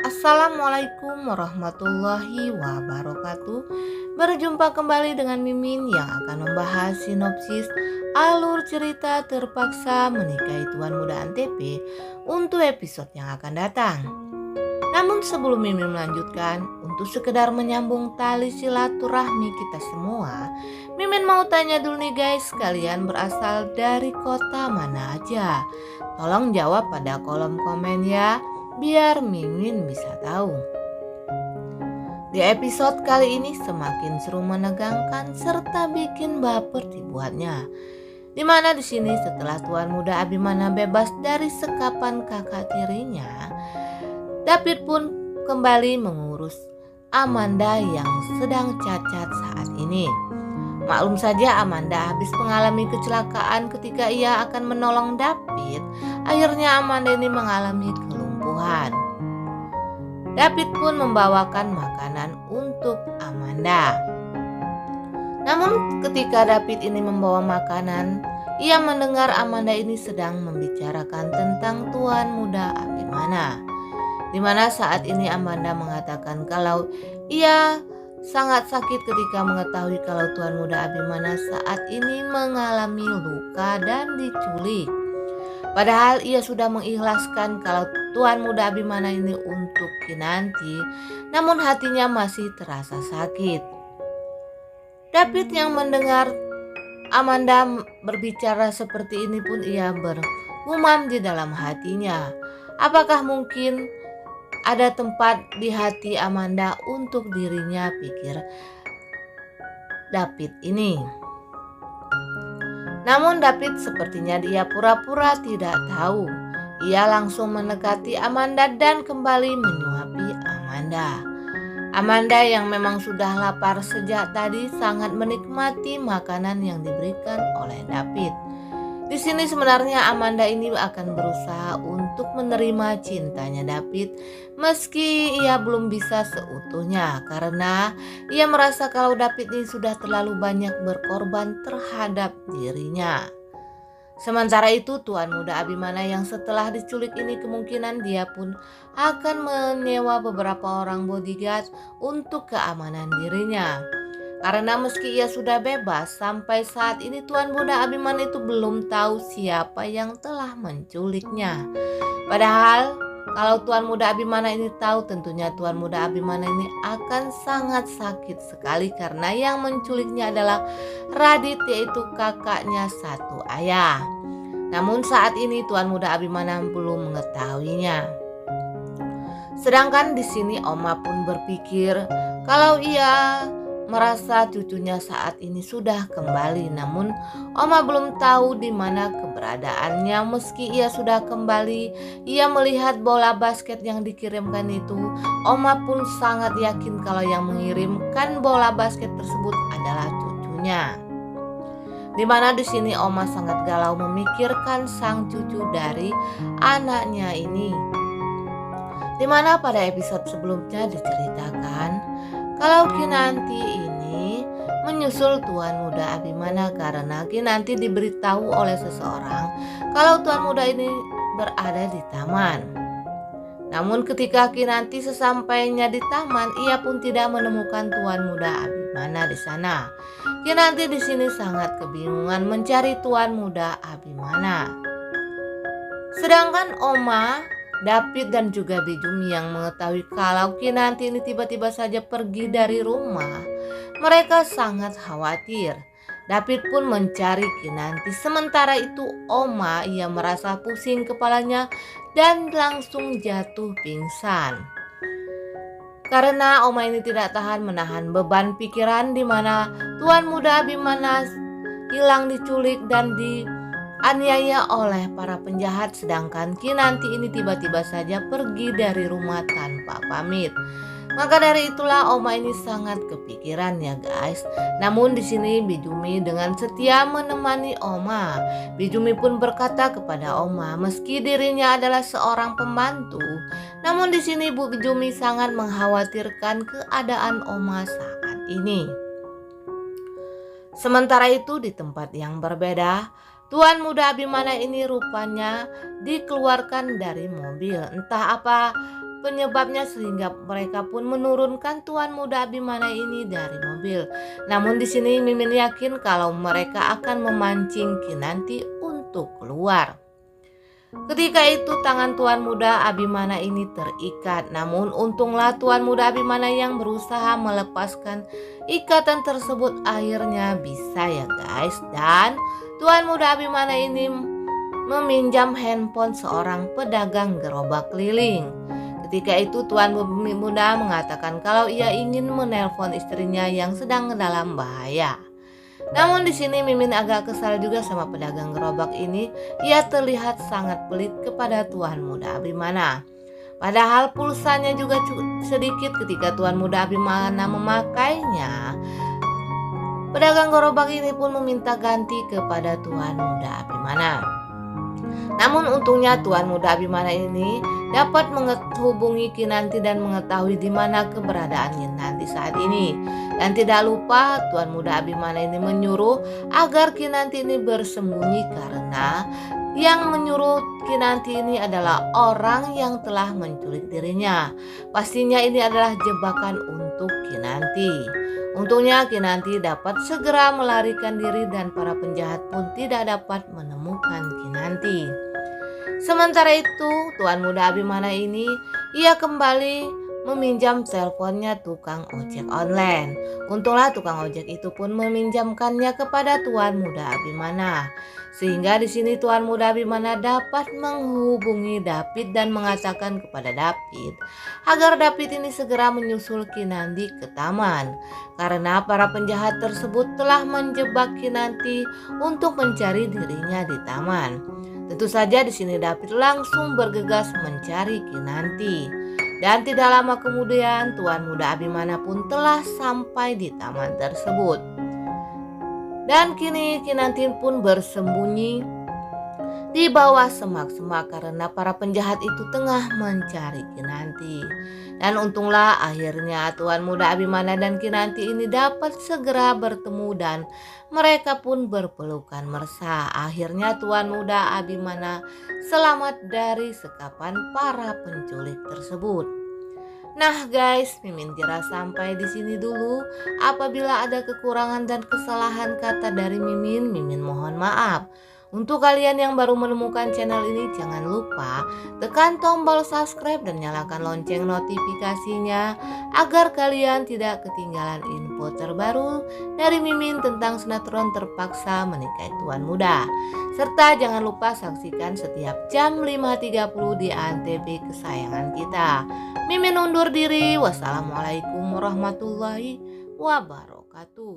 Assalamualaikum warahmatullahi wabarakatuh. Berjumpa kembali dengan Mimin yang akan membahas sinopsis alur cerita Terpaksa Menikahi Tuan Muda Antv untuk episode yang akan datang. Namun sebelum Mimin melanjutkan, untuk sekedar menyambung tali silaturahmi kita semua, Mimin mau tanya dulu nih guys, kalian berasal dari kota mana aja? Tolong jawab pada kolom komen ya, biar Mimin bisa tahu. Di episode kali ini semakin seru, menegangkan serta bikin baper dibuatnya. Dimana di sini setelah Tuan Muda Abimana bebas dari sekapan kakak tirinya, David pun kembali mengurus Amanda yang sedang cacat saat ini. Maklum saja Amanda habis mengalami kecelakaan ketika ia akan menolong David. Akhirnya Amanda ini mengalami kelumpuhan. David pun membawakan makanan untuk Amanda. Namun ketika David ini membawa makanan, ia mendengar Amanda ini sedang membicarakan tentang Tuan Muda Abimana. Di mana saat ini Amanda mengatakan kalau ia sangat sakit ketika mengetahui kalau Tuan Muda Abimana saat ini mengalami luka dan diculik. Padahal ia sudah mengikhlaskan kalau Tuan Muda Abimana ini untuk Kinanti, namun hatinya masih terasa sakit. David yang mendengar Amanda berbicara seperti ini pun ia bergumam di dalam hatinya. Apakah mungkin ada tempat di hati Amanda untuk dirinya, pikir David ini. Namun David sepertinya dia pura-pura tidak tahu. Ia langsung mendekati Amanda dan kembali menyuapi Amanda. Amanda yang memang sudah lapar sejak tadi sangat menikmati makanan yang diberikan oleh David. Di sini sebenarnya Amanda ini akan berusaha untuk menerima cintanya David meski ia belum bisa seutuhnya karena ia merasa kalau David ini sudah terlalu banyak berkorban terhadap dirinya. Sementara itu Tuan Muda Abimana yang setelah diculik ini kemungkinan dia pun akan menyewa beberapa orang bodyguard untuk keamanan dirinya. Karena meski ia sudah bebas, sampai saat ini Tuan Muda Abimana itu belum tahu siapa yang telah menculiknya. Padahal kalau Tuan Muda Abimana ini tahu, tentunya Tuan Muda Abimana ini akan sangat sakit sekali karena yang menculiknya adalah Radit, yaitu kakaknya satu ayah. Namun saat ini Tuan Muda Abimana belum mengetahuinya. Sedangkan di sini Oma pun berpikir kalau ia merasa cucunya saat ini sudah kembali, namun Oma belum tahu di mana keberadaannya. Meski ia sudah kembali, ia melihat bola basket yang dikirimkan itu. Oma pun sangat yakin kalau yang mengirimkan bola basket tersebut adalah cucunya. Di mana di sini Oma sangat galau memikirkan sang cucu dari anaknya ini. Di mana pada episode sebelumnya diceritakan kalau Kinanti ini menyusul Tuan Muda Abimana karena Kinanti diberitahu oleh seseorang kalau Tuan Muda ini berada di taman. Namun ketika Kinanti sesampainya di taman, ia pun tidak menemukan Tuan Muda Abimana di sana. Kinanti di sini sangat kebingungan mencari Tuan Muda Abimana. Sedangkan Oma, David dan juga Bijumi yang mengetahui kalau Kinanti ini tiba-tiba saja pergi dari rumah, mereka sangat khawatir. David pun mencari Kinanti. Sementara itu Oma ia merasa pusing kepalanya dan langsung jatuh pingsan. Karena Oma ini tidak tahan menahan beban pikiran di mana Tuan Muda Abimana hilang, diculik dan aniaya oleh para penjahat, sedangkan Kinanti ini tiba-tiba saja pergi dari rumah tanpa pamit. Maka dari itulah Oma ini sangat kepikiran ya guys. Namun di sini Bijumi dengan setia menemani Oma. Bijumi pun berkata kepada Oma meski dirinya adalah seorang pembantu, namun di sini Bu Bijumi sangat mengkhawatirkan keadaan Oma saat ini. Sementara itu di tempat yang berbeda, Tuan Muda Abimana ini rupanya dikeluarkan dari mobil. Entah apa penyebabnya sehingga mereka pun menurunkan tuan muda Abimana ini dari mobil. Namun di sini Mimin yakin kalau mereka akan memancing Kinanti untuk keluar. Ketika itu tangan tuan muda Abimana ini terikat. Namun untunglah tuan muda Abimana yang berusaha melepaskan ikatan tersebut akhirnya bisa ya guys. Dan tuan muda Abimana ini meminjam handphone seorang pedagang gerobak keliling. Ketika itu tuan muda mengatakan kalau ia ingin menelpon istrinya yang sedang dalam bahaya. Namun di sini Mimin agak kesal juga sama pedagang gerobak ini. Ia terlihat sangat pelit kepada tuan muda Abimana. Padahal pulsanya juga sedikit ketika tuan muda Abimana memakainya. Pedagang gerobak ini pun meminta ganti kepada tuan muda Abimana. Namun untungnya tuan muda Abimana ini dapat menghubungi Kinanti dan mengetahui di mana keberadaan Kinanti saat ini. Dan tidak lupa tuan muda Abimana ini menyuruh agar Kinanti ini bersembunyi karena yang menyuruh Kinanti ini adalah orang yang telah menculik dirinya. Pastinya ini adalah jebakan untuk Kinanti. Untungnya Kinanti dapat segera melarikan diri dan para penjahat pun tidak dapat menemukan Kinanti. Sementara itu tuan muda Abimana ini ia kembali meminjam teleponnya tukang ojek online. Untunglah tukang ojek itu pun meminjamkannya kepada tuan muda Abimana. Sehingga di sini tuan muda Abimana dapat menghubungi David dan mengatakan kepada David agar David ini segera menyusul Kinanti ke taman. Karena para penjahat tersebut telah menjebak Kinanti untuk mencari dirinya di taman. Tentu saja di sini David langsung bergegas mencari Kinanti. Dan tidak lama kemudian tuan muda Abimana pun telah sampai di taman tersebut. Dan kini Kinanti pun bersembunyi di bawah semak-semak karena para penjahat itu tengah mencari Kinanti. Dan untunglah akhirnya tuan muda Abimana dan Kinanti ini dapat segera bertemu dan mereka pun berpelukan mesra. Akhirnya tuan muda Abimana selamat dari sekapan para penculik tersebut. Nah guys, Mimin kira sampai di sini dulu. Apabila ada kekurangan dan kesalahan kata dari Mimin, Mimin mohon maaf. Untuk kalian yang baru menemukan channel ini, jangan lupa tekan tombol subscribe dan nyalakan lonceng notifikasinya agar kalian tidak ketinggalan info terbaru dari Mimin tentang sinetron Terpaksa Menikahi Tuan Muda. Serta jangan lupa saksikan setiap jam 5.30 di Antv kesayangan kita. Mimin undur diri. Wassalamualaikum warahmatullahi wabarakatuh.